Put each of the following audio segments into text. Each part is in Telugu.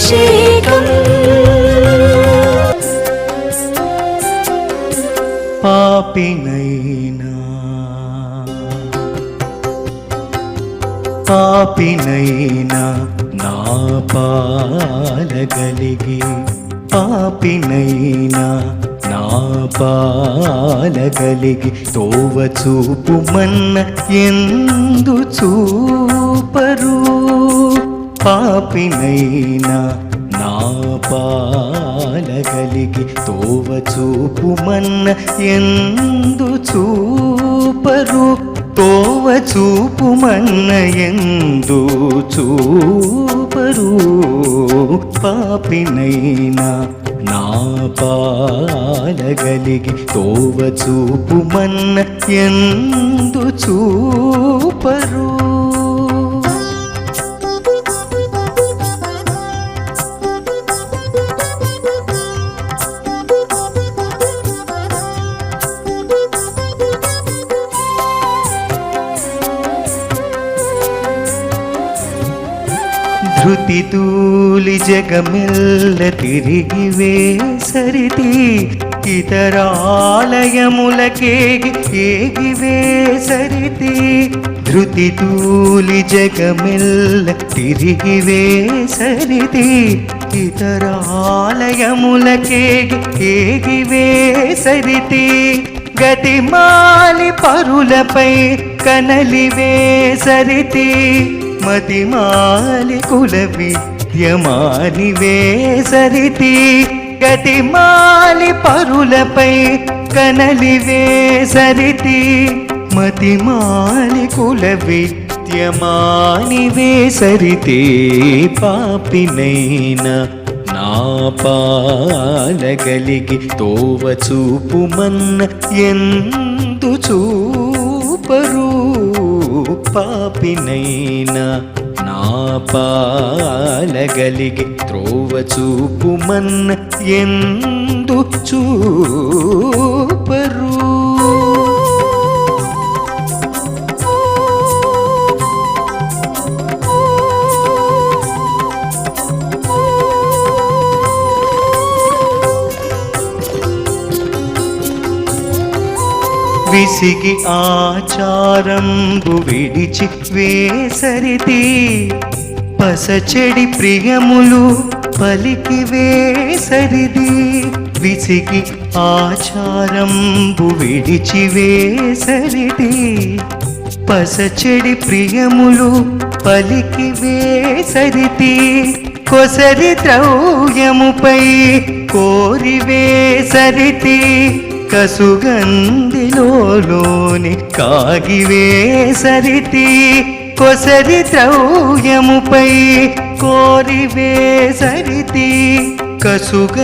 అభిషేకం పాపినైనా నా పాలగలిగి పాపినైనా నా పాలగలిగి తోవ చూపుమన్న ఎందు చూపరు పాపినైనా నా పాలగలిగి తోవ చూపుమన్న ఎందు చూపరు తోవ చూపుమన్న ఎందు చూపరు పాపినైనా నా పాలగలిగి తోవ చూపుమన్న ఎందు చూపరు ధృతి తూలి జగమెల్ల తిరిగి వేసరితి ఇతరాలయములకేగి ఏగి వేసరితి ధృతి తూలి జగమెల్ల తిరిగి వేసరితి ఇతరాలయములకేగి ఏగి వేసరితి గతిమాలి పరులపై కనలి వేసరితి మతిమాలి కుల విద్యమాని వేసరితి గతిమాలి పరులపై కనలి వేసరితి మతిమాలి కుల విద్యమాని వేసరితి పాపినైనా నా పాలగలిగి తోవ చూపుమన్న ఎందు చూపరు పాపినైనా నా పాలగలిగి త్రోవ చూపుమన్న ఎందు చూపరు విసిగి ఆచారంబు విడిచి వేసరితి పసచెడి ప్రియములు పలికి వేసరిది విసిగి ఆచారంబు విడిచి వేసరిది పసచెడి ప్రియములు పలికి వేసరితి కొసరి ద్రవ్యముపై కోరి వేసరితి కసుగందిలోని కాగివేసరితి కొసరి ద్రవ్యముపై కోరి వేసరితి కసుగందిలోని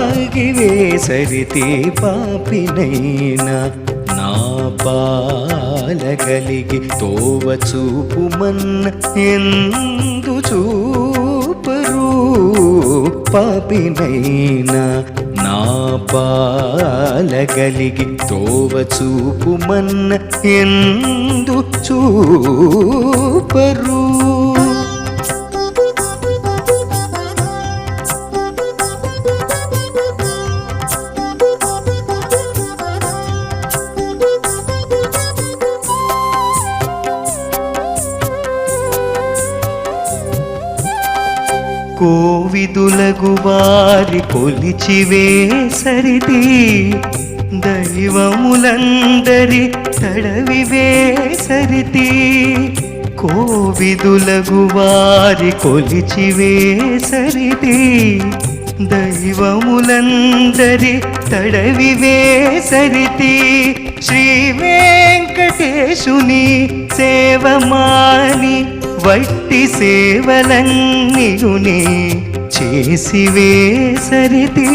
కాగివేసరితి పాపినైనా నా పాలగలిగి తోవ చూపుమన్న ఎందు చూపరు పాపినైనా నా పాలగలిగి తోవ చూపుమన్న ఎందు చూపరు కోవిదులగు వారి కొలిచి వేసరిది దైవములందరి తడవి వేసరిది కోవిదులగు వారి కొలిచి వేసరిది దైవములందరి తడవి వేసరిది శ్రీ వెంకటేశుని సేవమాని వట్టి సేవలన్నియుని చేసి వేసరితి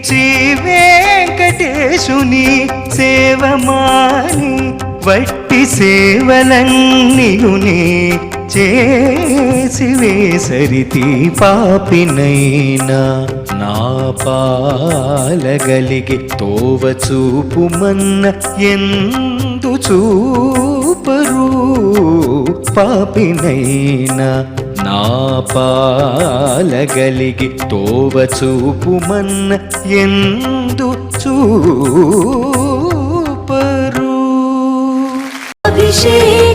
శ్రీ వెంకటేశుని సేవమాని వట్టి సేవలన్నియుని చేసి వేసరితి పాపినైనా నా పాలగలిగి తోవ చూపుమన్న ఎందు చూపరు పాపినైనా నా పాలగలిగి తోవ చూపుమన్న ఎందు చూపరు. అభిషేక్